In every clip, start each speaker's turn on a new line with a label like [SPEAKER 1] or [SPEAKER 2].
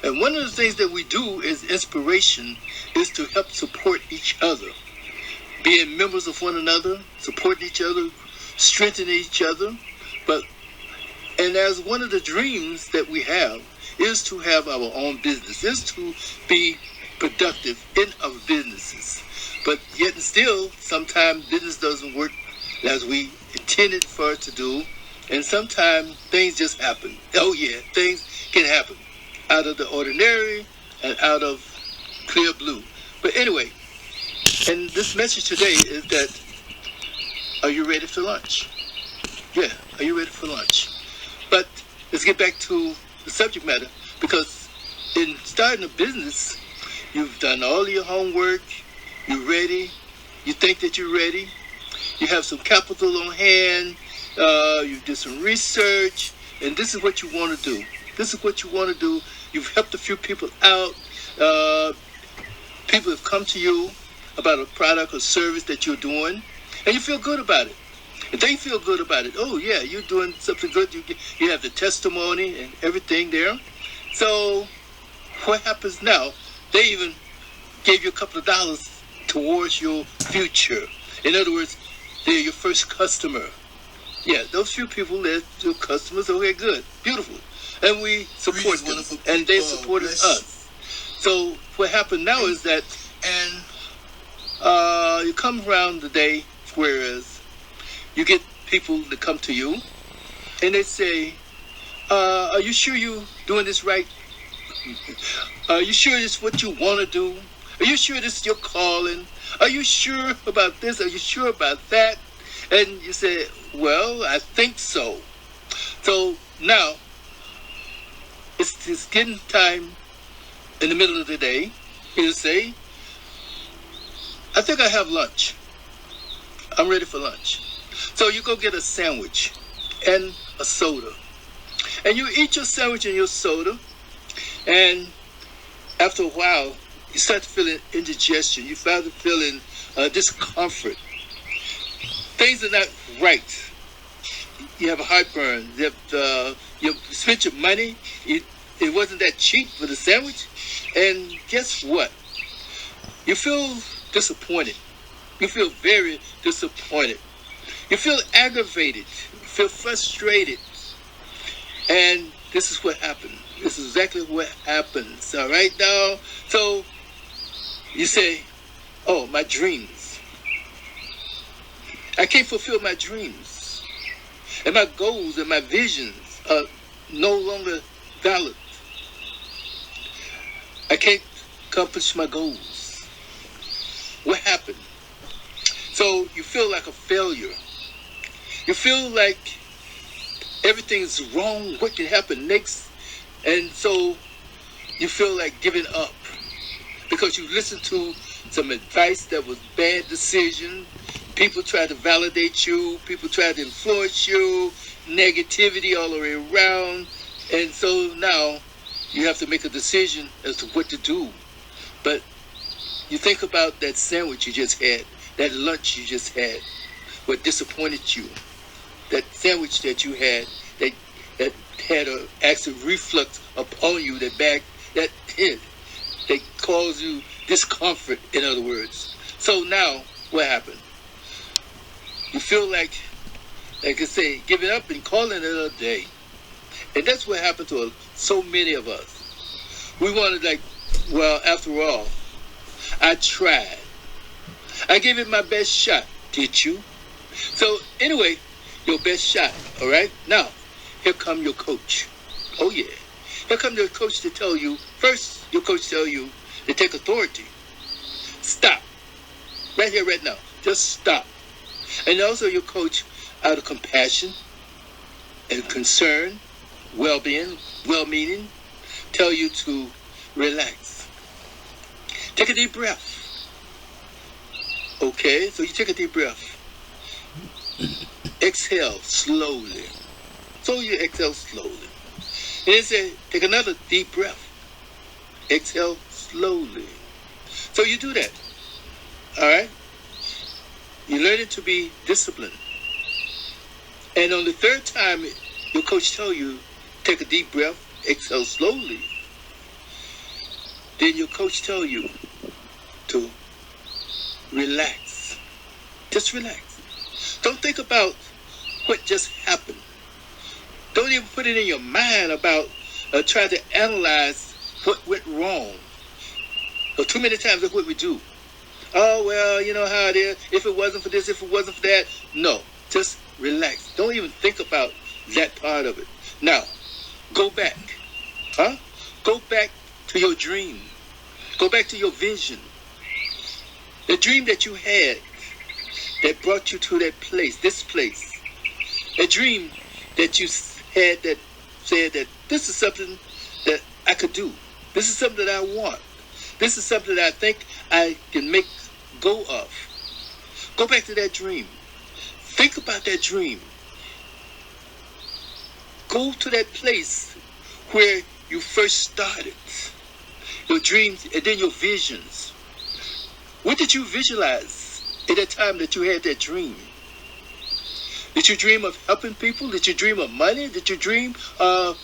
[SPEAKER 1] And one of the things that we do as inspiration is to help support each other, being members of one another, supporting each other, strengthening each other. But and as one of the dreams that we have is to have our own business, is to be productive in our businesses. But yet and still, sometimes business doesn't work as we intended for it to do. And sometimes things just happen. Oh yeah, things can happen out of the ordinary and out of clear blue. But anyway, and this message today is that, are you ready for lunch? Yeah, are you ready for lunch? But let's get back to the subject matter, because in starting a business, you've done all your homework, you're ready, you think that you're ready, you have some capital on hand, you did some research, and this is what you want to do. This is what you want to do. You've helped a few people out. People have come to you about a product or service that you're doing, and you feel good about it. And they feel good about it. Oh, yeah, you're doing something good. You have the testimony and everything there. So what happens now? They even gave you a couple of dollars towards your future. In other words, they're your first customer. Yeah, those few people, they're your customers. Okay, good, beautiful. And we support them, and they supported us. So what happened now is that, and you come around the day, whereas you get people that come to you, and they say, are you sure you're doing this right? Are you sure this is what you want to do? Are you sure this is your calling? Are you sure about this? Are you sure about that? And you say, well, I think so. So now, it's getting time in the middle of the day. You say, I think I have lunch. I'm ready for lunch. So you go get a sandwich and a soda. And you eat your sandwich and your soda. And after a while, you start feeling indigestion. You start feeling discomfort. Things are not right. You have a heartburn. You spent your money. It wasn't that cheap for the sandwich. And guess what? You feel disappointed. You feel very disappointed. You feel aggravated. You feel frustrated. And this is what happened. This is exactly what happens. All right now? So you say, oh, my dreams. I can't fulfill my dreams. And my goals and my visions are no longer valid. I can't accomplish my goals. What happened? So you feel like a failure. You feel like everything is wrong. What can happen next? And so you feel like giving up because you listened to some advice that was bad decision. People try to validate you. People try to influence you. Negativity all the way around. And so now you have to make a decision as to what to do. But you think about that sandwich you just had, that lunch you just had, what disappointed you, that sandwich that you had that had an acid reflux upon you, that caused you discomfort, in other words. So now, what happened? You feel like I say, giving up and calling it a day. And that's what happened to so many of us. We wanted well, after all, I tried. I gave it my best shot. Did you? So anyway, your best shot, all right? Now, here come your coach. Oh, yeah. Here come your coach to tell you, first, your coach tell you to take authority. Stop. Right here, right now. Just stop. And also your coach, out of compassion and concern, well-being, well-meaning, tell you to relax. Take a deep breath. Okay, so you take a deep breath. Exhale slowly. So you exhale slowly. And then say, take another deep breath. Exhale slowly. So you do that. All right? You learn it to be disciplined. And on the third time, your coach tell you, take a deep breath, exhale slowly. then your coach tell you to relax. Just relax. Don't think about what just happened. Don't even put it in your mind about trying to analyze what went wrong. But too many times that's what we do. Oh, well, you know how it is. If it wasn't for this, if it wasn't for that. No, just relax. Don't even think about that part of it. Now, go back. Go back to your dream. Go back to your vision. The dream that you had that brought you to that place, this place. A dream that you had that said that this is something that I could do. This is something that I want. This is something that I think I can make go of. Go back to that dream. Think about that dream. Go to that place where you first started. Your dreams and then your visions. What did you visualize at that time that you had that dream? Did you dream of helping people? Did you dream of money? Did you dream of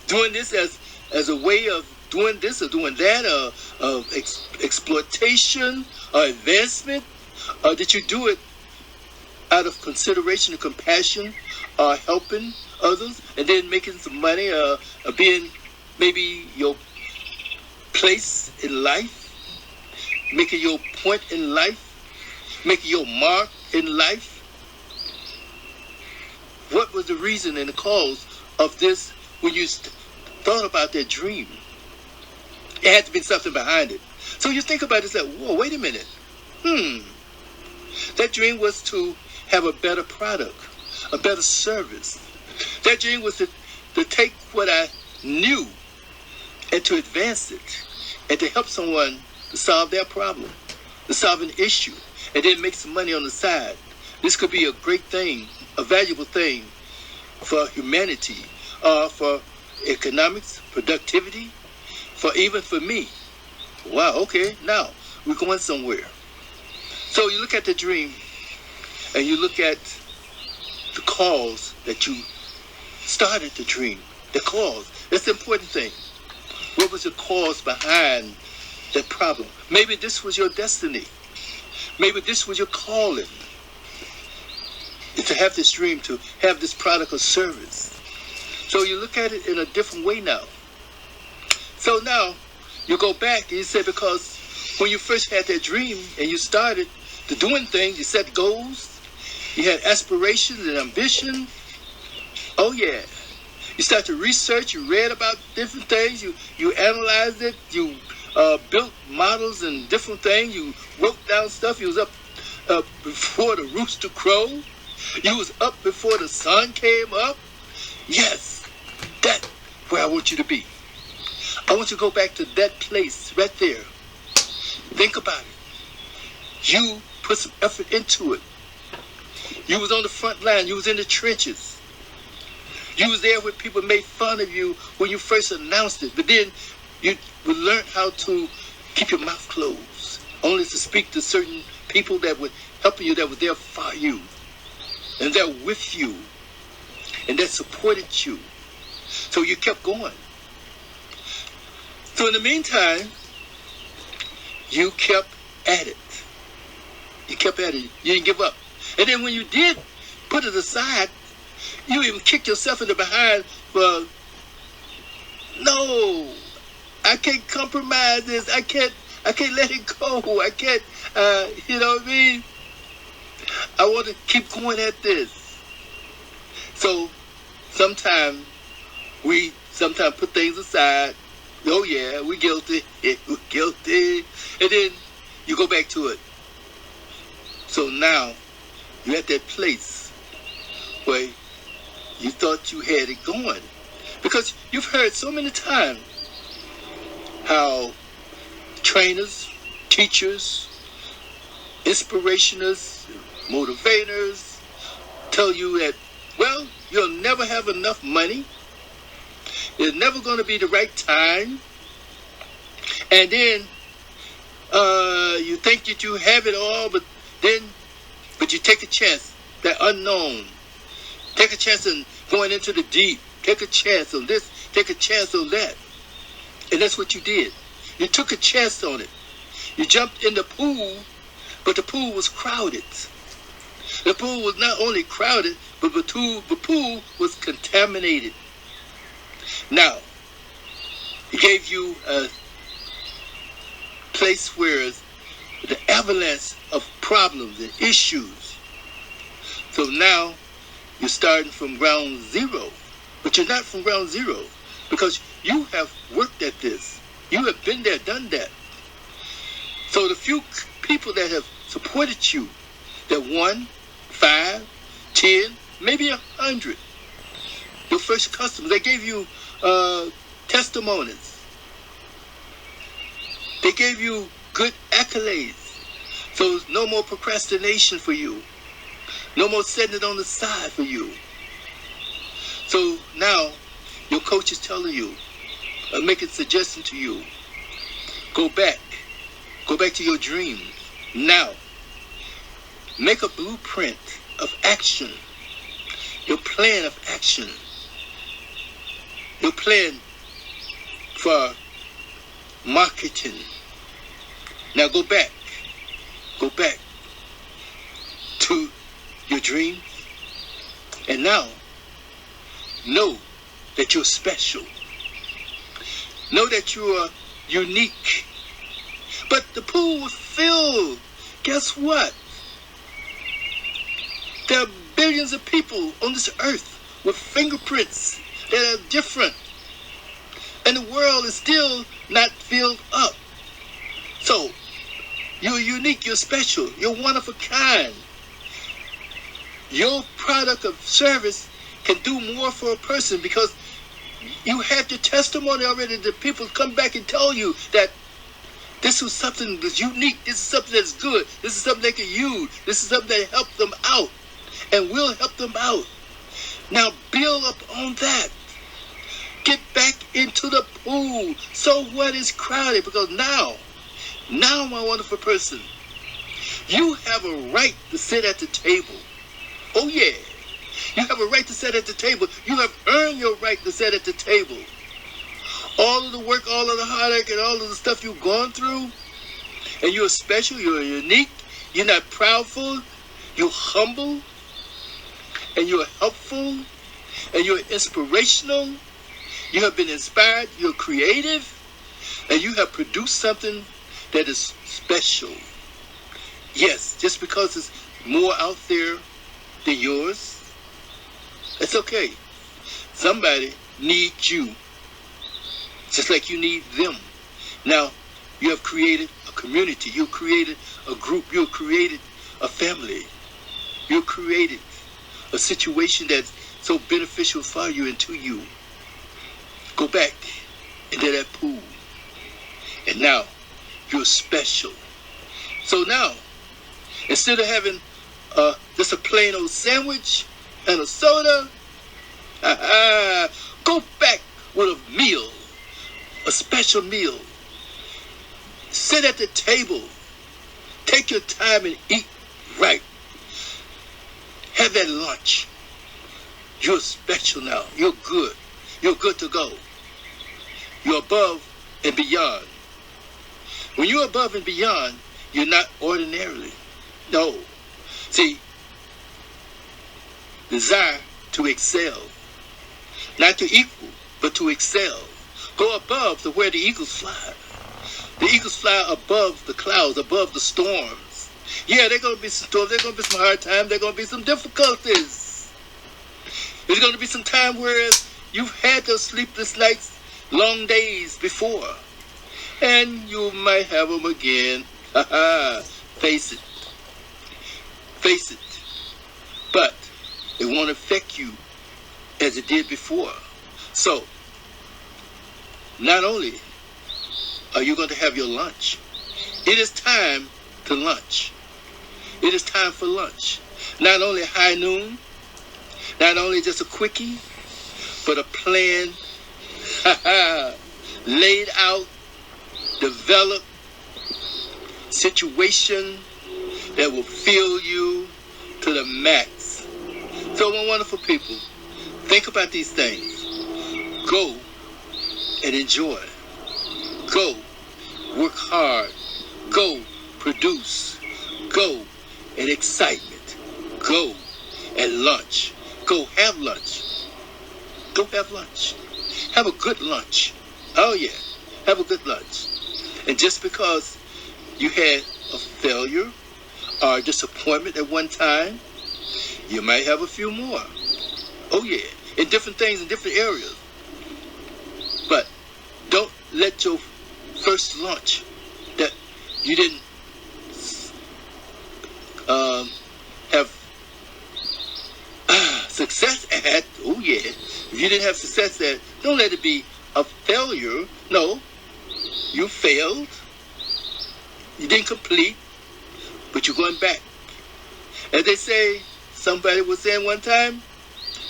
[SPEAKER 1] doing this as a way of doing this or doing that, of exploitation or advancement? Or did you do it out of consideration and compassion, or helping others and then making some money, or being maybe your place in life, making your point in life, making your mark in life? What was the reason and the cause of this when you thought about that dream? It had to be something behind it. So you think about it, it's like, whoa, wait a minute. That dream was to have a better product, a better service. That dream was to take what I knew and to advance it and to help someone to solve their problem, to solve an issue, and then make some money on the side. This could be a great thing, a valuable thing for humanity, for economics, productivity, even for me. Wow, okay, now we're going somewhere. So you look at the dream and you look at the cause that you started the dream. The cause, that's the important thing. What was the cause behind that problem? Maybe this was your destiny. Maybe this was your calling. Is to have this dream, to have this product or service. So you look at it in a different way now. So now you go back and you say, because when you first had that dream and you started to doing things, you set goals, you had aspirations and ambition. Oh yeah. You start to research, you read about different things, you analyzed it, you built models and different things, you wrote down stuff, you was up before the rooster crowed. You was up before the sun came up. Yes, that's where I want you to be. I want you to go back to that place right there. Think about it. You put some effort into it. You was on the front line. You was in the trenches. You was there when people made fun of you when you first announced it. But then you learned how to keep your mouth closed. Only to speak to certain people that were helping you, that were there for you. And they're with you. And that supported you. So you kept going. So in the meantime, you kept at it. You kept at it. You didn't give up. And then when you did put it aside, you even kicked yourself in the behind for, no, I can't compromise this. I can't let it go. I can't, you know what I mean? I want to keep going at this. So sometimes we put things aside. Oh yeah, we're guilty. We're guilty. And then you go back to it. So now you're at that place where you thought you had it going. Because you've heard so many times how trainers, teachers, inspirationalists, motivators tell you that, well, you'll never have enough money. It's never going to be the right time. And then you think that you have it all, but you take a chance, that unknown. Take a chance on going into the deep. Take a chance on this. Take a chance on that. And that's what you did. You took a chance on it. You jumped in the pool, but the pool was crowded. The pool was not only crowded, but the pool was contaminated. Now, it gave you a place where the avalanche of problems and issues. So now you're starting from ground zero, but you're not from ground zero because you have worked at this. You have been there, done that. So the few people that have supported you, that 1, 5, 10, maybe 100, your first customers, they gave you testimonies. They gave you good accolades. So no more procrastination for you. No more setting it on the side for you. So now your coach is telling you, making suggestions to you, go back to your dreams. Now, make a blueprint of action, your plan of action, your plan for marketing. Now go back to your dreams, and now know that you're special. Know that you are unique. But the pool was filled. Guess what? There are billions of people on this earth with fingerprints that are different. And the world is still not filled up. So, you're unique, you're special, you're one of a kind. Your product of service can do more for a person because you had your testimony already that people come back and tell you that this was something that's unique, this is something that's good, this is something they can use, this is something that helped them out and will help them out. Now build up on that. Get back into the pool. So what is crowded? Because now, my wonderful person, you have a right to sit at the table. Oh yeah. You have a right to sit at the table. You have earned your right to sit at the table. All of the work, all of the heartache, and all of the stuff you've gone through, and you're special, you're unique, you're not proudful, you're humble, and you're helpful, and you're inspirational, you have been inspired, you're creative, and you have produced something that is special. Yes, just because it's more out there than yours, it's okay. Somebody needs you, just like you need them. Now, you have created a community. You've created a group. You've created a family. You've created a situation that's so beneficial for you and to you. Go back into that pool. And now, you're special. So now, instead of having just a plain old sandwich and a soda, go back with a meal, a special meal. Sit at the table. Take your time and eat right. Have that lunch. You're special now. You're good. You're good to go. You're above and beyond. When you're above and beyond, you're not ordinarily. No. See, desire to excel. Not to equal, but to excel. Go above to where the eagles fly. The eagles fly above the clouds, above the storms. Yeah, there's going to be some storms. There's going to be some hard times. There's going to be some difficulties. There's going to be some time where you've had those sleepless nights, long days before. And you might have them again. Face it. Face it. But it won't affect you as it did before. So, not only are you going to have your lunch, it is time to lunch. It is time for lunch. Not only high noon, not only just a quickie, but a plan, laid out, developed situation that will fill you to the max. So, my wonderful people, think about these things. Go and enjoy. Go work hard, go produce, go at excitement, go at lunch, go have lunch, go have lunch, have a good lunch. Oh yeah, have a good lunch. And just because you had a failure or a disappointment at one time, you might have a few more. Oh yeah, in different things, in different areas. But don't let your first lunch that you didn't have success at, oh yeah, if you didn't have success at, don't let it be a failure. No, you failed, you didn't complete, but you're going back. As they say, somebody was saying one time,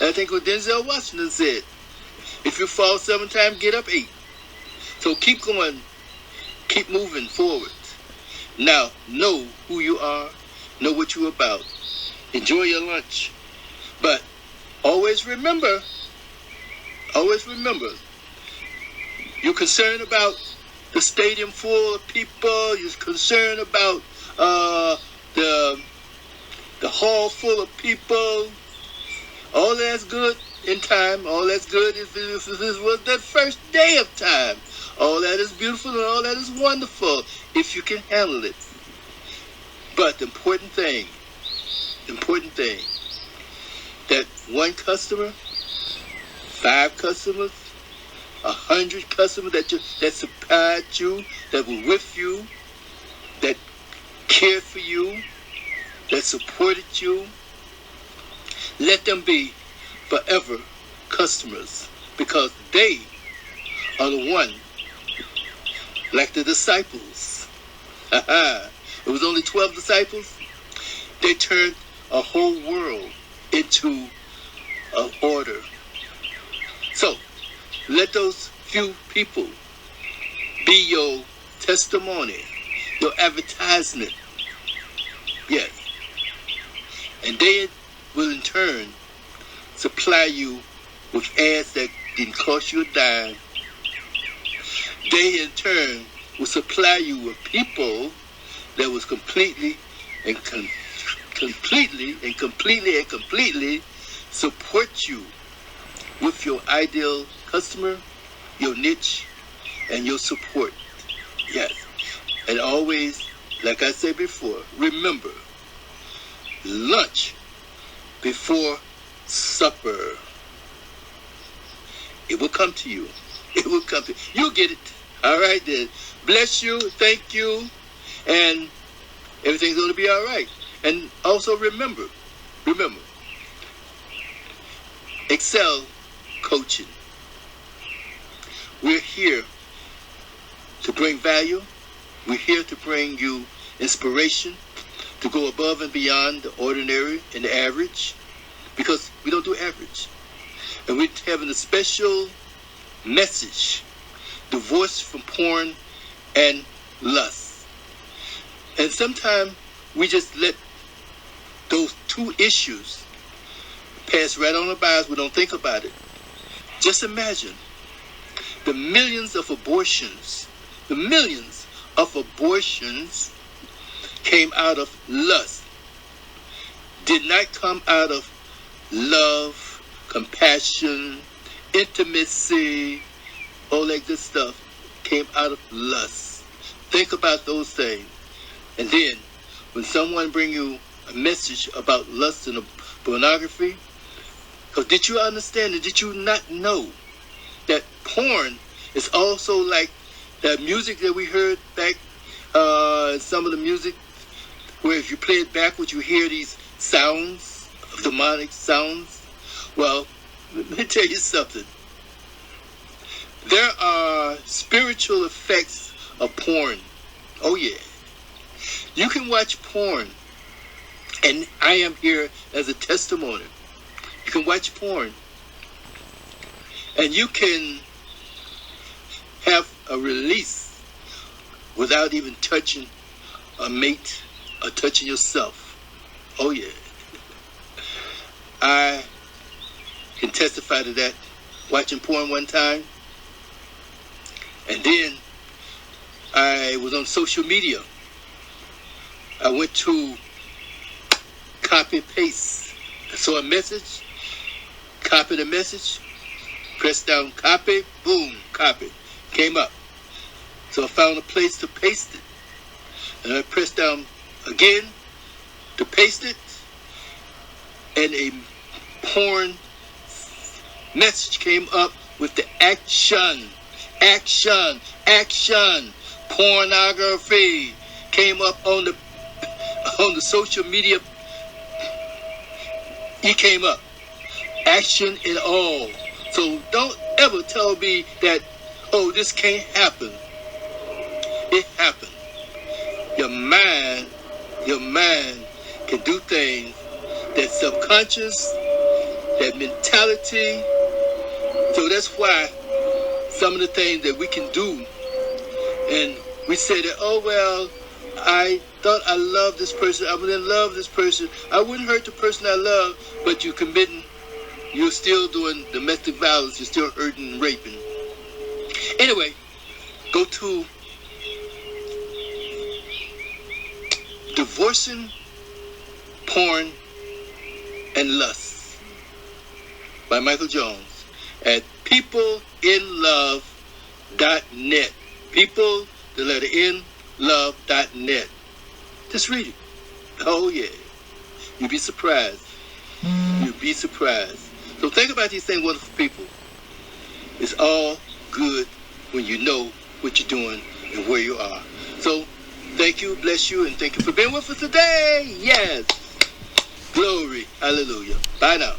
[SPEAKER 1] I think what Denzel Washington said, if you fall 7 times, get up 8. So keep going, keep moving forward. Now, know who you are, know what you're about. Enjoy your lunch. But always remember, you're concerned about the stadium full of people, you're concerned about the hall full of people. All that's good in time. All that's good if this was that first day of time. All that is beautiful and all that is wonderful if you can handle it. But the important thing, that one customer, 5 customers, 100 customers that supplied you, that were with you, that cared for you, that supported you, let them be forever customers, because they are the one, like the disciples. It was only 12 disciples. They turned a whole world into an order. So let those few people be your testimony, your advertisement. Yes. And they will in turn supply you with ads that didn't cost you a dime. They in turn will supply you with people that was completely support you with your ideal customer, your niche, and your support. Yes. And always, like I said before, remember, lunch before supper. It will come to you. It will come to you. You'll get it. All right then. Bless you. Thank you. And everything's going to be all right. And also remember, Excel Coaching. We're here to bring value. We're here to bring you inspiration, to go above and beyond the ordinary and the average, because we don't do average. And we're having a special message, divorce from porn and lust. And sometimes we just let those 2 issues pass right on by us. We don't think about it. Just imagine the millions of abortions came out of lust, did not come out of love, compassion, intimacy, all that good stuff came out of lust. Think about those things. And then when someone bring you a message about lust and pornography, because did you understand it? Did you not know that porn is also like that music that we heard back, some of the music where if you play it backwards, you hear these sounds, demonic sounds? Well, let me tell you something. There are spiritual effects of porn. Oh yeah. You can watch porn, and I am here as a testimony. You can watch porn, and you can have a release without even touching a mate or touching yourself. Oh yeah. I can testify to that. Watching porn one time, and then I was on social media. I went to copy paste. I saw a message, copy the message, press down copy, boom, copy. Came up. So I found a place to paste it. And I pressed down again to paste it. And a porn message came up with the action, pornography came up on the social media. It came up, action and all. So don't ever tell me that, oh, this can't happen. It happened. Your mind can do things that subconscious, that mentality. So that's why some of the things that we can do, and we say that, oh, well, I thought I loved this person, I wouldn't love this person, I wouldn't hurt the person I love, but you're still doing domestic violence, you're still hurting and raping. Anyway, go to Divorcing Porn and Lust by Michael Jones at peopleinlove.net. People, the letter N, love.net. Just read it. Oh, yeah. You'll be surprised. You'll be surprised. So think about these things, wonderful people. It's all good when you know what you're doing and where you are. So thank you, bless you, and thank you for being with us today. Yes. Glory. Hallelujah. Bye now.